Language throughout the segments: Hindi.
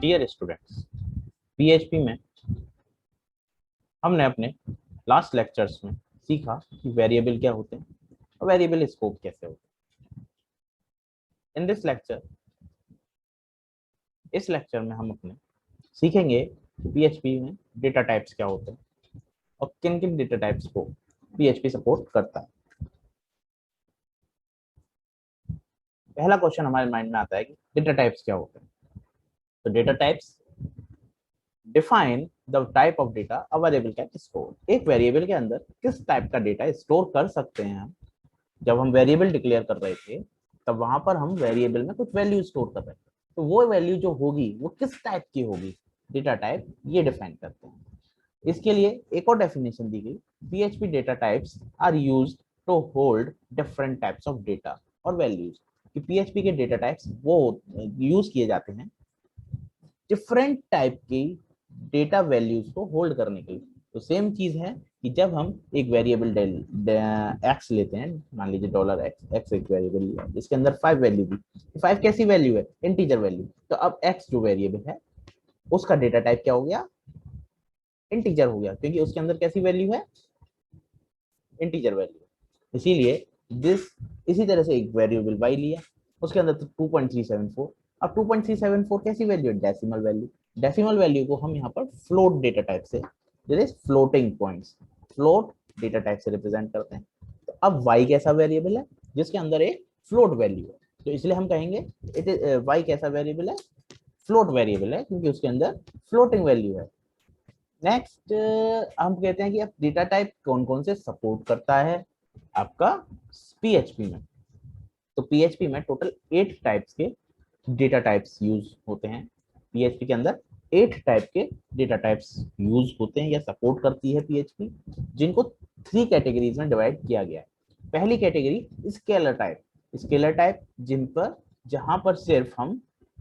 डियर स्टूडेंट्स, पीएचपी में हमने अपने लास्ट लेक्चर्स में सीखा कि वेरिएबल क्या होते हैं और वेरिएबल स्कोप कैसे होते हैं। इन दिस लेक्चर, इस लेक्चर में हम अपने सीखेंगे कि पीएचपी में डेटा टाइप्स क्या होते हैं और किन किन डेटा टाइप्स को पीएचपी सपोर्ट करता है। पहला क्वेश्चन हमारे माइंड में आता है कि डेटा टाइप्स क्या होते हैं। तो data types define the type of data a variable can store. एक वेरिएबल के अंदर किस टाइप का डेटा स्टोर कर सकते हैं हम। जब हम वेरिएबल डिक्लेयर कर रहे थे तब वहां पर हम वेरिएबल में कुछ वैल्यू स्टोर कर रहे थे, तो वो वैल्यू जो होगी वो किस टाइप की होगी, डेटा टाइप ये डिफाइन करते हैं। इसके लिए एक और डेफिनेशन दी गई, PHP data types are used to hold different types of data और वैल्यूज। कि पीएचपी के डेटा टाइप्स वो यूज किए जाते हैं डिफरेंट टाइप की डेटा वैल्यूज को होल्ड करने के लिए। तो सेम चीज है कि जब हम एक वेरिएबल एक्स लेते हैं, मान लीजिए डॉलर एक्स, एक्स एक वेरिएबल है जिसके अंदर 5 वैल्यू थी। 5 कैसी वैल्यू है? Integer value. तो अब एक्स जो वेरिएबल है उसका डेटा टाइप क्या हो गया? इंटीजर हो गया, क्योंकि उसके अंदर कैसी वैल्यू है? Integer value. इसीलिए दिस, इसी तरह से एक वेरिएबल वाई लिया, उसके अंदर 2.374। अब 2.374 कैसी वैल्यू है? Decimal value. डेसिमल वैल्यू को हम यहाँ पर फ्लोट डेटा टाइप से, floating points, float data type से रिप्रेजेंट करते हैं। तो अब y कैसा वेरिएबल है? जिसके अंदर एक फ्लोट वैल्यू है, तो इसलिए हम कहेंगे इट इज y कैसा वेरिएबल है? फ्लोट वेरिएबल है, क्योंकि उसके अंदर फ्लोटिंग वैल्यू है। नेक्स्ट हम कहते हैं कि अब डेटा टाइप कौन कौन से सपोर्ट करता है आपका पीएचपी में। तो पीएचपी में टोटल 8 टाइप्स के डेटा टाइप्स यूज होते हैं। पीएचपी के अंदर 8 टाइप के डेटा टाइप्स यूज होते हैं या सपोर्ट करती है पीएचपी, जिनको 3 कैटेगरीज में डिवाइड किया गया है। पहली category scalar type. Scalar type जिन पर, जहां पर सिर्फ हम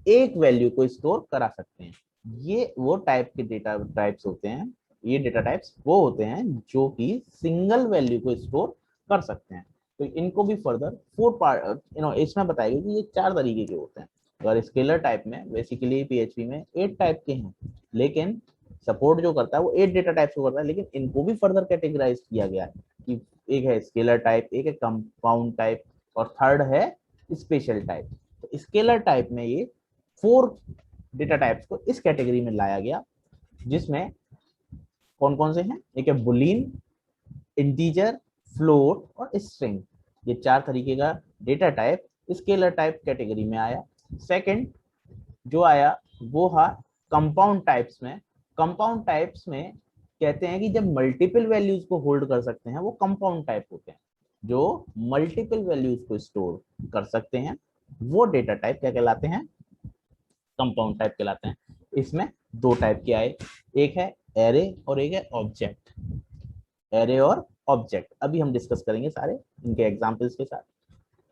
एक वैल्यू को स्टोर करा सकते हैं। ये वो टाइप के डेटा टाइप्स होते हैं, ये डेटा टाइप्स वो होते हैं जो कि सिंगल वैल्यू को स्टोर कर सकते हैं। तो इनको भी फर्दर 4 पार्ट इसमें बताएगा कि ये 4 तरीके के होते हैं। और स्केलर टाइप में बेसिकली पीएचपी में 8 टाइप के हैं, लेकिन सपोर्ट जो करता है वो 8 डेटा टाइप्स को करता है, लेकिन इनको भी फर्दर कैटेगराइज किया गया है कि एक है स्केलर टाइप, एक है कंपाउंड टाइप और थर्ड है स्पेशल टाइप। तो स्केलर टाइप में ये 4 डेटा टाइप्स को इस कैटेगरी में लाया गया, जिसमें कौन कौन से हैं? एक है बुलियन, इंटीजर, फ्लोट और स्ट्रिंग। ये 4 तरीके का data type scalar type category में आया। सेकंड जो आया वो है कंपाउंड टाइप्स में। कंपाउंड टाइप्स में कहते हैं कि जब मल्टीपल वैल्यूज को होल्ड कर सकते हैं वो कंपाउंड टाइप होते हैं। जो मल्टीपल वैल्यूज को स्टोर कर सकते हैं वो डेटा टाइप क्या कहलाते हैं? कंपाउंड टाइप कहलाते हैं। इसमें 2 टाइप के आए, एक है एरे और एक है ऑब्जेक्ट। एरे और ऑब्जेक्ट अभी हम डिस्कस करेंगे सारे इनके एग्जांपल्स के साथ।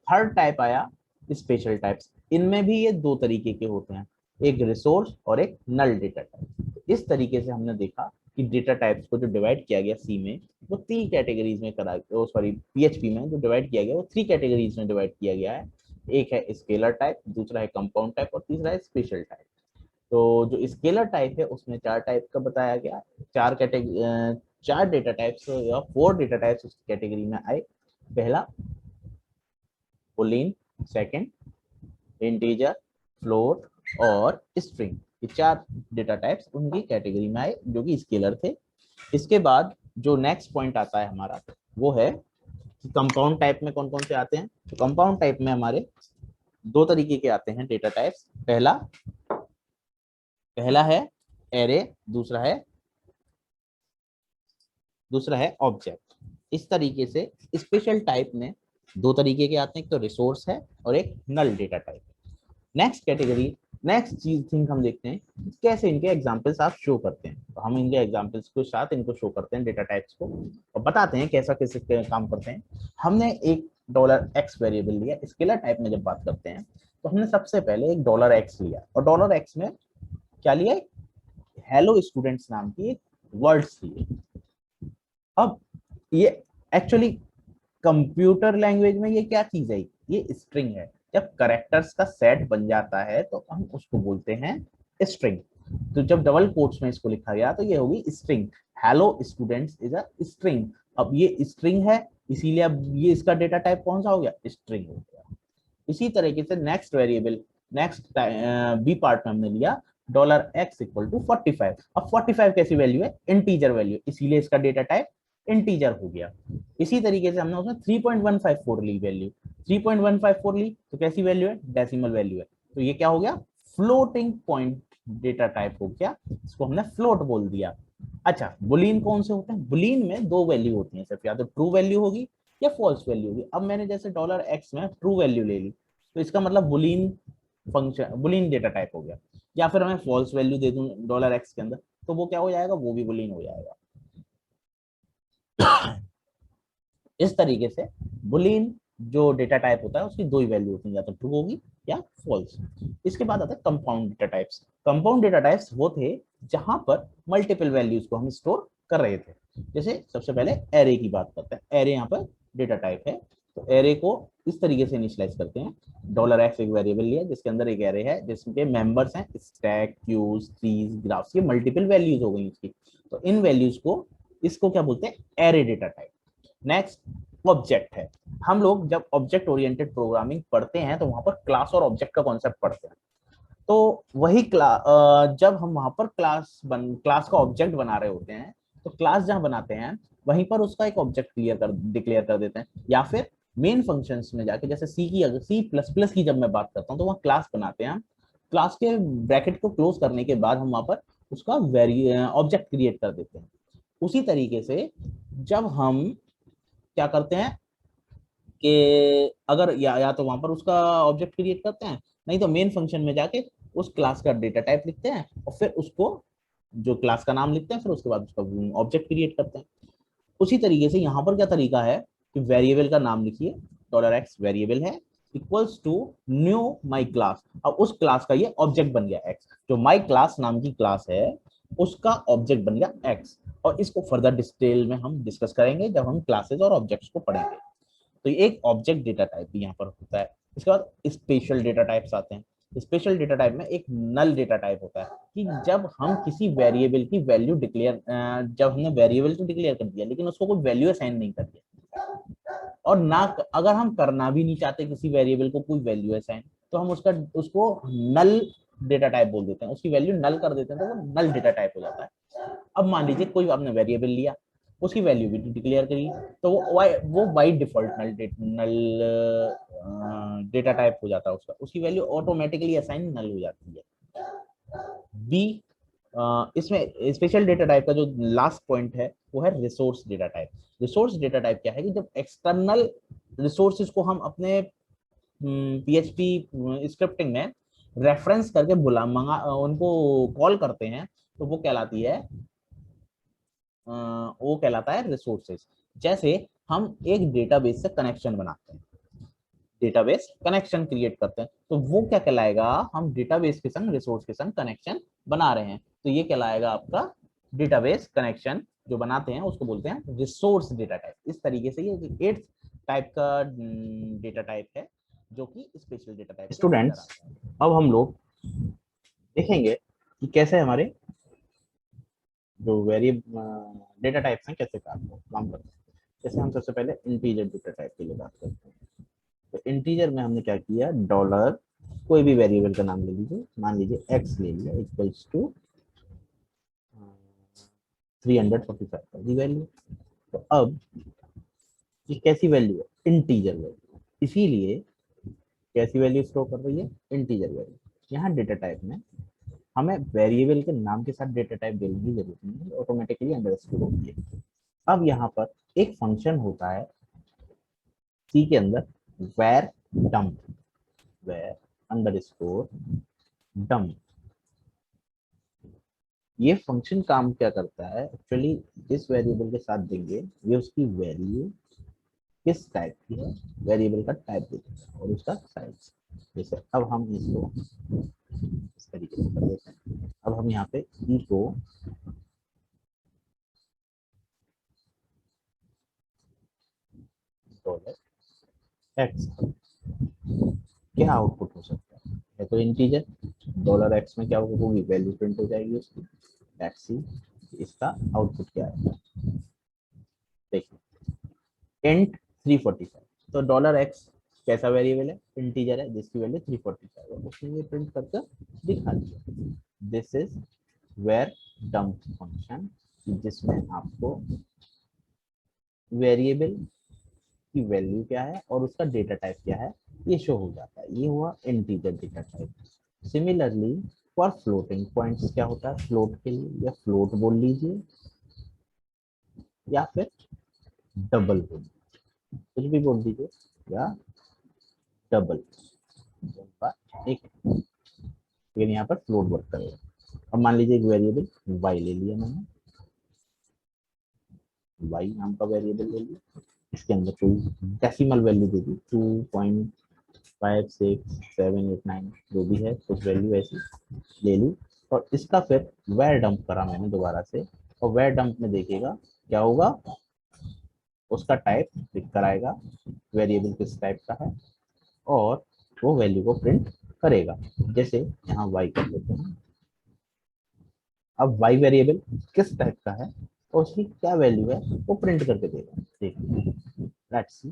थर्ड टाइप आया स्पेशल टाइप्स। इनमें भी ये 2 तरीके के होते हैं, एक रिसोर्स और एक नल डेटा टाइप। इस तरीके से हमने देखा कि डेटा टाइप्स को जो डिवाइड किया गया सी में, वो 3 कैटेगरीज में करा, सॉरी पीएचपी में जो डिवाइड किया गया वो 3 कैटेगरीज में डिवाइड किया गया है। एक है स्केलर टाइप, दूसरा है कंपाउंड टाइप और तीसरा है स्पेशल टाइप। तो जो स्केलर टाइप है उसमें 4 टाइप का बताया गया। 4 डेटा टाइप्स या 4 डेटा टाइप्स उस कैटेगरी में आए। पहला बुलियन, सेकंड इंटीजर, फ्लोट और स्ट्रिंग। ये 4 डेटा टाइप्स उनकी कैटेगरी में आए जो कि स्केलर थे। इसके बाद जो नेक्स्ट पॉइंट आता है हमारा वो है कि कंपाउंड टाइप में कौन कौन से आते हैं। तो कंपाउंड टाइप में हमारे 2 तरीके के आते हैं डेटा टाइप्स। पहला है एरे, दूसरा है ऑब्जेक्ट। इस तरीके से स्पेशल टाइप में 2 तरीके के आते हैं, एक तो रिसोर्स है और एक null data type. Next category, next चीज थिंग हम देखते हैं कैसे इनके एग्जांपल्स आप शो करते हैं। तो हम इनके एग्जांपल्स के साथ इनको शो करते हैं डेटा टाइप्स को और बताते हैं कैसा कैसे काम करते हैं। हमने एक डॉलर एक्स वेरिएबल लिया। स्केलर टाइप में जब बात करते हैं तो हमने सबसे पहले एक डॉलर एक्स लिया और डॉलर एक्स में क्या लिया? हेलो स्टूडेंट्स नाम की एक वर्ड्स लिए। अब ये एक्चुअली कंप्यूटर लैंग्वेज में ये क्या चीज है? ये स्ट्रिंग है। जब कैरेक्टर्स का सेट बन जाता है तो हम उसको बोलते हैं स्ट्रिंग। तो जब डबल कोट्स में इसको लिखा गया तो ये होगी string, hello students is a string. अब ये स्ट्रिंग है, इसीलिए अब ये इसका डेटा टाइप कौन सा हो गया, स्ट्रिंग हो गया। इसी तरीके से next variable, next B part में हमने लिया डॉलर एक्स इक्वल टू 45। अब 45 कैसी वैल्यू है, इंटीजर वैल्यू, इसीलिए इसका डेटा टाइप इंटीजर हो गया। इसी तरीके से हमने उसमें 3.154 ली वैल्यू, 3.154 ली तो कैसी वैल्यू है, डेसिमल वैल्यू है, तो ये क्या हो गया, फ्लोटिंग पॉइंट डेटा टाइप हो गया, इसको हमने फ्लोट बोल दिया। अच्छा, बुलियन कौन से होते हैं, बुलियन में दो वैल्यू होती है सिर्फ, या तो ट्रू वैल्यू होगी या फॉल्स वैल्यू होगी। अब मैंने जैसे डॉलर एक्स में ट्रू वैल्यू ले ली तो इसका मतलब Boolean function, Boolean data type हो गया। या फिर मैं फॉल्स वैल्यू दे दूं डॉलर एक्स के अंदर तो वो क्या हो जाएगा, वो भी बुलियन हो जाएगा। इस तरीके से बुलियन जो डेटा टाइप होता है उसकी दो ही वैल्यू होती है, या तो ट्रू होगी या फॉल्स। इसके बाद आता है compound data types. Compound data types वो थे जहां पर मल्टीपल वैल्यूज को हम स्टोर कर रहे थे। जैसे सबसे पहले एरे की बात करते हैं, एरे यहाँ पर डेटा टाइप है, तो एरे को इस तरीके से इनिशियलाइज करते हैं। डॉलर एक्स एक वेरिएबल लिया जिसके अंदर एक एरे है जिसके मेंबर्स हैं स्टैक, क्यूज, ट्रीज, ग्राफ्स, ये मल्टीपल वैल्यूज हो गई इसकी। तो इन वैल्यूज को, इसको क्या बोलते हैं, array data type. Next object है। हम लोग जब ऑब्जेक्ट ओरिएंटेड प्रोग्रामिंग पढ़ते हैं तो वहां पर क्लास और ऑब्जेक्ट का कॉन्सेप्ट पढ़ते हैं। तो वही जब हम वहां पर क्लास का ऑब्जेक्ट बना रहे होते हैं तो क्लास जहां बनाते हैं वहीं पर उसका एक ऑब्जेक्ट डिक्लेयर कर देते हैं, या फिर मेन फंक्शंस में जाके, जैसे सी की, अगर सी प्लस प्लस की जब मैं बात करता हूँ तो वहाँ क्लास बनाते हैं। क्लास के ब्रैकेट को क्लोज करने के बाद हम वहां पर उसका ऑब्जेक्ट क्रिएट कर देते हैं। उसी तरीके से जब हम क्या करते हैं कि अगर या तो वहां पर उसका ऑब्जेक्ट क्रिएट करते हैं, नहीं तो मेन फंक्शन में जाके उस क्लास का डेटा टाइप लिखते हैं और फिर उसको, जो क्लास का नाम लिखते हैं, फिर उसके बाद उसका ऑब्जेक्ट क्रिएट करते हैं। उसी तरीके से यहाँ पर क्या तरीका है कि वेरिएबल का नाम लिखिए, डॉलर एक्स वेरिएबल है, equals to new my class. अब उस क्लास का ये ऑब्जेक्ट बन गया एक्स, जो माई क्लास नाम की क्लास है उसका ऑब्जेक्ट बन गया एक्स। और इसको फर्दर डिटेल में हम डिस्कस करेंगे जब हम क्लासेस और ऑब्जेक्ट्स को पढ़ेंगे। तो ये एक ऑब्जेक्ट डेटा टाइप भी यहाँ पर होता है। इसके बाद स्पेशल डेटा टाइप्स आते हैं। स्पेशल डेटा टाइप में एक नल डेटा टाइप होता है कि जब हम किसी वेरिएबल की वैल्यू डिक्लेयर, जब हमने वेरिएबल तो डिक्लेयर कर दिया लेकिन उसको कोई वैल्यू असाइन नहीं कर दिया, और ना अगर हम करना भी नहीं चाहते किसी वेरिएबल को कोई वैल्यू असाइन, तो हम उसको नल डेटा टाइप बोल देते हैं, उसकी वैल्यू नल कर देते हैं तो वो नल डेटा टाइप हो जाता है। अब मान लीजिए कोई आपने वेरिएबल लिया, उसकी वैल्यू भी डिक्लेयर करी, तो वो by default null data type हो जाता है, उसकी वैल्यू ऑटोमेटिकली असाइन नल हो जाती है। बी, इसमें स्पेशल डेटा टाइप का जो लास्ट पॉइंट है वो है resource data type. Resource data type क्या है कि जब एक्सटर्नल रिसोर्सेज को हम अपने पीएचपी स्क्रिप्टिंग में रेफरेंस करके उनको कॉल करते हैं तो वो कहलाता है रिसोर्सेज। जैसे हम एक डेटाबेस से कनेक्शन बनाते हैं, डेटाबेस कनेक्शन क्रिएट करते हैं, तो वो क्या कहलाएगा, हम डेटाबेस के संग रिसोर्स के संग कनेक्शन बना रहे हैं, तो ये कहलाएगा आपका डेटाबेस कनेक्शन जो बनाते हैं उसको बोलते हैं रिसोर्स डेटा टाइप। इस तरीके से ये 8th टाइप का डेटा टाइप है जो कि स्पेशल डेटा टाइप स्टूडेंट्स। अब हम लोग देखेंगे कि कैसे हमारे जो वेरिएबल डेटा टाइप्स हैं कैसे काम करते हैं। जैसे हम सबसे पहले इंटीजर डेटा टाइप के लिए बात करते हैं। तो इंटीजर में हमने क्या किया, डॉलर कोई भी वेरिएबल का नाम ले लीजिए, मान लीजिए एक्स ले लिया, इक्वल्स टू 345 का दी वैल्यू। तो अब ये कैसी वैल्यू है, इंटीजर वैल्यू, इसीलिए कैसी वैल्यू स्टोर कर रही है, इंटीजर वैल्यू। यहाँ डेटा टाइप में हमें वेरिएबल के नाम के साथ डेटा टाइप देने की जरूरत नहीं है, ऑटोमेटिकली अंडरस्टूड होती है। अब यहाँ पर एक फंक्शन होता है सी के अंदर, var dump, var underscore dump. ये फंक्शन काम क्या करता है एक्चुअली, जिस वेरिएबल के साथ देंगे ये उसकी वैल्यू किस टाइप की है, वेरिएबल का टाइप देते हैं और उसका साइज। जैसे अब हम इसको इस तरीके से कर देते हैं। अब हम यहाँ पे ई को $x, क्या आउटपुट हो सकता है तो इंटीजर, डॉलर एक्स में क्या होगी, वैल्यू प्रिंट हो जाएगी उसकी। लेट्स सी इसका आउटपुट क्या है। देखिए इंट 345, तो डॉलर एक्स कैसा वेरिएबल है, इंटीजर है जिसकी वैल्यू 345 है, उसने ये प्रिंट करके दिखा दिया। This is var dump function, जिसमें आपको वेरिएबल की वैल्यू क्या है और उसका डेटा टाइप क्या है ये शो हो जाता है। ये हुआ integer data type. Similarly for floating points क्या होता है, फ्लोट के लिए या फ्लोट बोल लीजिए या फिर डबल बोल लीजिए, कुछ भी बोल दीजिए, या डबल एक, लेकिन यहाँ पर फ्लोट वर्क करेगा। अब मान लीजिए एक वेरिएबल वाई ले लिया मैंने, वाई नाम का वेरिएबल ले लिया, इसके अंदर कोई डेसिमल वैल्यू दे दी 2.56 7 8 9 जो भी है कुछ वैल्यू ऐसी ले ली, और इसका फिर वेर डंप करा मैंने दोबारा से, और वेर डंप में देखिएगा क्या होगा, उसका टाइप पिक कराएगा, वेरिएबल किस टाइप का है, और वो वैल्यू को प्रिंट करेगा। जैसे यहाँ y कर लेते हैं, अब y वेरिएबल किस टाइप का है और उसकी क्या वैल्यू है वो प्रिंट करके देगा। देखिए लेट्स सी,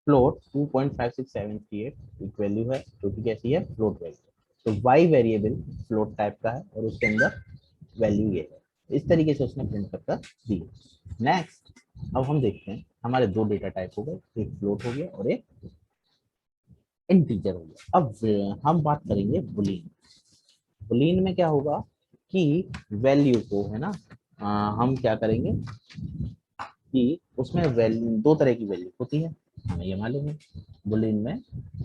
फ्लोट 2.56738 एक वैल्यू है जो कि कैसी है, फ्लोट वैल्यू। तो y वेरिएबल फ्लोट टाइप का है और उसके अंदर वैल्यू ये है। इस तरीके से उसने प्रिंट करके दी। नेक्स्ट अब हम देखते हैं, हमारे दो डेटा टाइप हो गए, एक फ्लोट हो गया और एक इंटीजर हो गया। अब हम बात करेंगे बुलियन। बुलियन में क्या होगा कि वैल्यू को है ना, हम क्या करेंगे कि उसमें वैल्यू दो तरह की वैल्यू होती है, हमें ये मालूम है। बुलियन में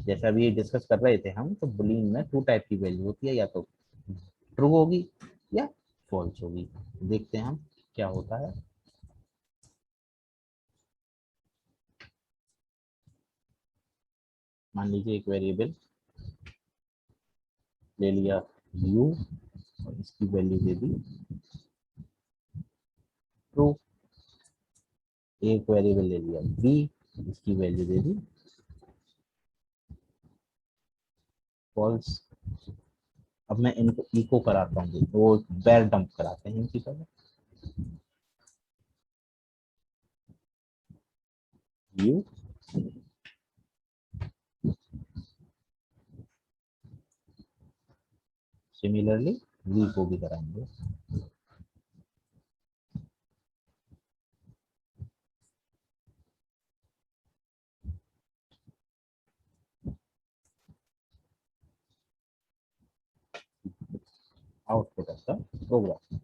जैसा अभी डिस्कस कर रहे थे हम, तो बुलियन में टू टाइप की वैल्यू होती है, या तो ट्रू होगी या फॉल्स होगी। देखते हैं हम क्या होता है। मान लीजिए एक वेरिएबल ले लिया u और इसकी वैल्यू दे दी ट्रू, एक वेरिएबल ले लिया v, इसकी वैल्यू दे दी फॉल्स। अब मैं इनको इको कराता हूँ, वो बैर डंप कराते हैं इनकी तरह, u सिमिलरली v को भी कराएंगे। Output of the program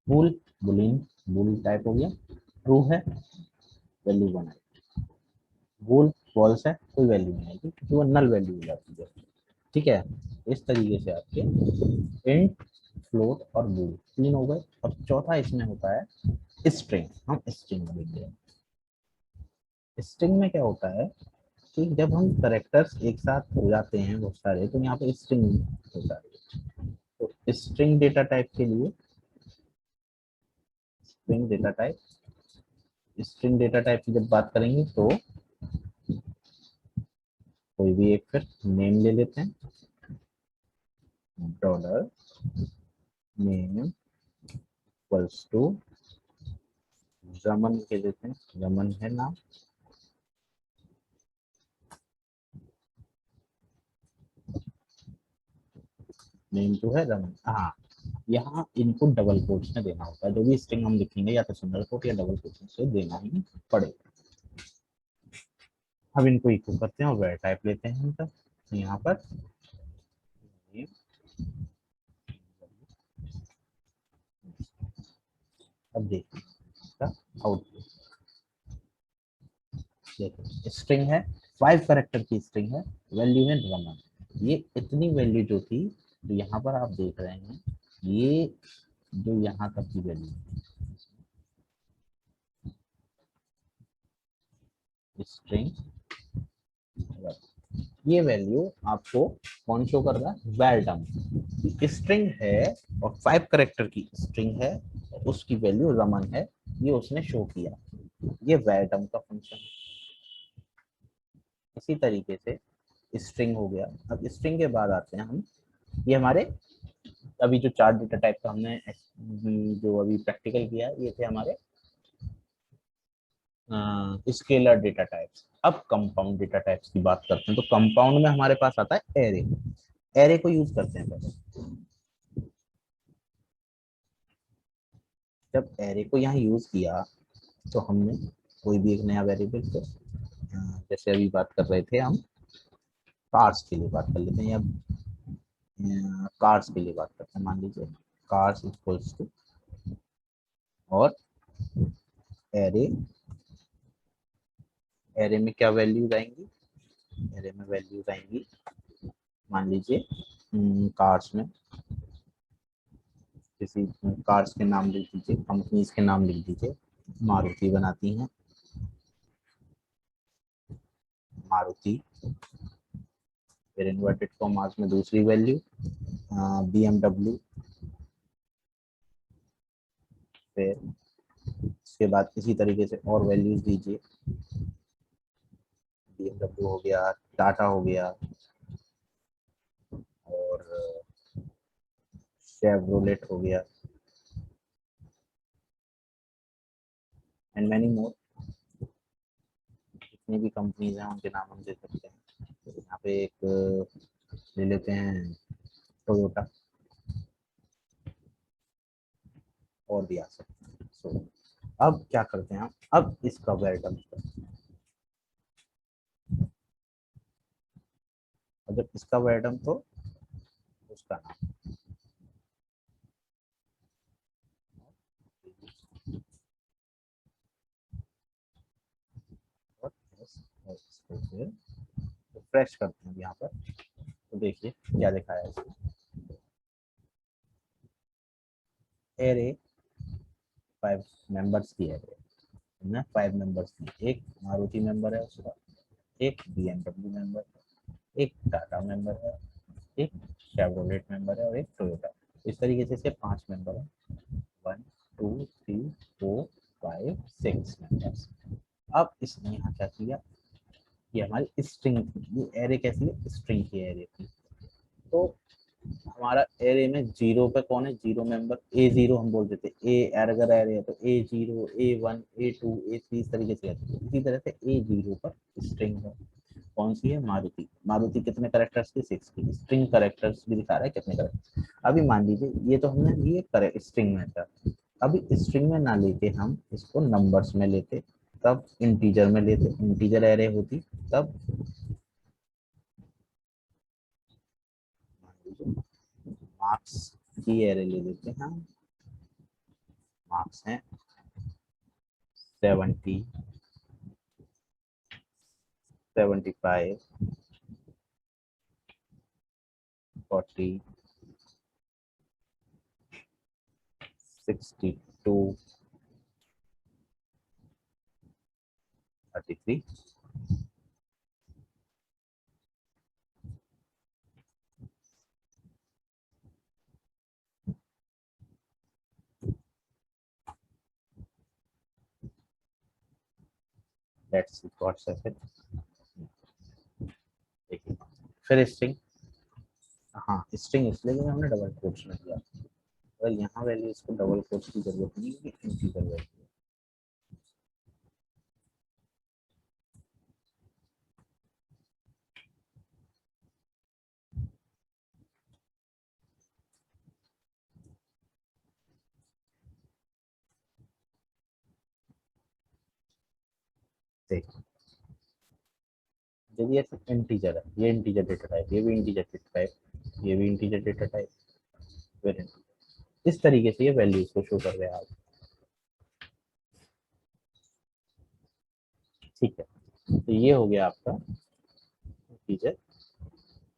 bool, boolean bool type हो गया, ट्रू है वैल्यू 1 आएगी, बुल फॉल्स है कोई वैल्यू नहीं आएगी क्योंकि वो नल वैल्यू हो जाती है। ठीक है, इस तरीके से आपके इंट, फ्लोट और बूल तीन हो गए। अब चौथा इसमें होता है स्ट्रिंग। हम स्ट्रिंग में देखते हैं, स्ट्रिंग में क्या होता है कि जब हम करेक्टर्स एक साथ हो जाते हैं बहुत सारे, तो यहाँ पे स्ट्रिंग होता है। तो स्ट्रिंग डेटा टाइप के लिए string data type, string data type की जब बात करेंगे तो कोई भी एक फिर नेम ले लेते हैं, dollar name equals to Raman के देते हैं, रमन है नाम, नेम टू है रमन। हाँ, यहाँ इनपुट डबल कोट्स में देना होता है, जो भी स्ट्रिंग हम लिखेंगे या तो सिंगल कोट या डबल कोट से देना ही पड़ेगा। अब इनको इक्वल करते हैं और वेर टाइप लेते हैं इनका, तो यहाँ पर अब देखिए इसका आउटपुट, देखो स्ट्रिंग है, 5 कैरेक्टर की स्ट्रिंग है, वैल्यू है रमन। ये इतनी वैल्यू जो थी, तो यहाँ पर आप देख रहे हैं ये जो यहाँ तक की वैल्यू स्ट्रिंग ये वैल्यू आपको कौन शो कर रहा है, वैल्डम स्ट्रिंग है और 5 करेक्टर की स्ट्रिंग है, उसकी वैल्यू रमन है, ये उसने शो किया, ये वैल्डम का फंक्शन है। इसी तरीके से स्ट्रिंग हो गया। अब स्ट्रिंग के बाद आते हैं हम, ये हमारे अभी जो 4 डेटा टाइप का हमने जो अभी प्रैक्टिकल किया ये थे हमारे स्केलर डेटा टाइप्स। अब कंपाउंड डेटा टाइप्स की बात करते हैं, तो कंपाउंड में हमारे पास आता है एरे। एरे को यूज करते हैं पहले। जब एरे को यहाँ यूज किया तो हमने कोई भी एक नया वेरिएबल को जैसे अभी बात कर रहे थे हम कार्स के लिए बात कर लेते हैं, या कार्स के लिए बात करते हैं, मान लीजिए कार्स इक्वल्स टू और एरे। एरे में क्या वैल्यूज आएंगी, एरे में वैल्यूज आएंगी, मान लीजिए कार्स में किसी कार्स के नाम लिख दीजिए, कंपनीज के नाम लिख दीजिए। मारुति बनाती हैं, मारुति। फिर इन्वर्टेड कॉमास में दूसरी वैल्यू BMW। फिर उसके बाद इसी तरीके से और वैल्यूज दीजिए, BMW हो गया, टाटा हो गया, और शेवरोलेट हो गया, एंड मैनी मोर। जितनी भी कंपनीज हैं उनके नाम हम दे सकते हैं। तो यहाँ पे एक ले लेते हैं टोयोटा, और भी आ सकते हैं। सो अब क्या करते हैं हम, अब इसका वेल्डम करते हैं। और जब इसका वेल्डम तो उसका नाम, और इसको फिर रिफ्रेश करते हैं यहाँ पर, तो देखिए क्या दिखाया है इसमें। एरे 5 मेंबर्स की एरे है, 5 मेंबर्स की, एक मारुति मेंबर है उसका, एक BMW मेंबर है, एक टाटा मेंबर है, एक शेवरोलेट मेंबर है, और एक टोयोटा। इस तरीके से इसके 5 मेंबर हैं, 1 2 3 4 5 6 मेंबर्स। अब इसने यहाँ क्या किया, ये हमारी स्ट्रिंग थी, ये एरे कैसी है, स्ट्रिंग की एरे थी। तो हमारा एरे में जीरो पे कौन है, जीरो मेंबर, A0 हम बोल देते, ए अगर एरे है तो A0 A1 A2 A3 इस तरीके से रहते हैं। इसी तरह से A0 पर स्ट्रिंग है, कौन सी है, मारुति। मारुति कितने करेक्टर्स की, 6 की। स्ट्रिंग करेक्टर्स भी दिखा रहा है कितने करेक्टर। अभी मान लीजिए ये तो हमने ये स्ट्रिंग में था, अभी स्ट्रिंग में ना लेके हम इसको नंबर्स में लेते, तब इंटीजर में लेते, इंटीजर एरे होती तब। मार्क्स की एरे ले लेते हैं, मार्क्स हैं 70 75 40 62 33। Let's see what's happened. देखिए फिर स्ट्रिंग, हाँ स्ट्रिंग इसलिए कि हमने डबल कोट्स में दिया, अगर यहाँ वैल्यू इसको डबल कोट्स की जरूरत नहीं है, इंटीजर वैल्यू। देखिए यदि ऐसे इंटीजर है, ये इंटीजर डेटा टाइप, ये भी इंटीजर डेटा टाइप, ये भी इंटीजर डेटा टाइप, फिर इंटीजर, इस तरीके से ये वैल्यूज को शो कर रहे हैं आप। ठीक है, तो ये हो गया आपका इंटीजर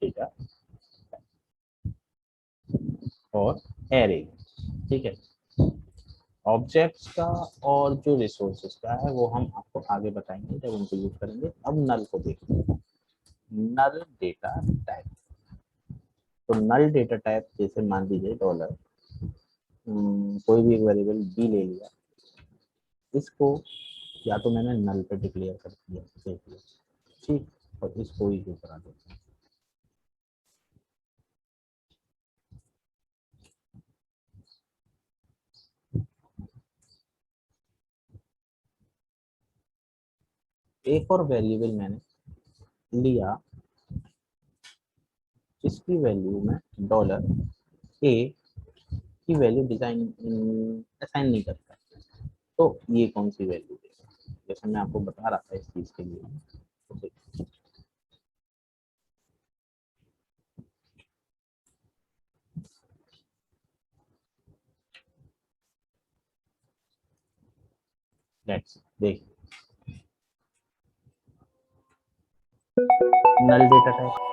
डेटा और एरे। ठीक है, ऑब्जेक्ट्स का और जो रिसोर्सेज का है वो हम आपको आगे बताएंगे जब उनको यूज करेंगे। अब नल को देखते हैं। नल डेटा टाइप। तो नल डेटा टाइप जैसे मान लीजिए डॉलर, कोई भी एक वेरिएबल बी ले लिया, इसको या तो मैंने नल पे डिक्लेयर कर दिया, देख लिया, ठीक, और इसको ही करा देते हैं। एक और वेरिएबल मैंने लिया, इसकी वैल्यू में डॉलर ए की वैल्यू डिजाइन असाइन नहीं करता, तो ये कौन सी वैल्यू देगा, जैसे मैं आपको बता रहा था इस चीज के लिए। लेट्स देख, नल डेटा टाइप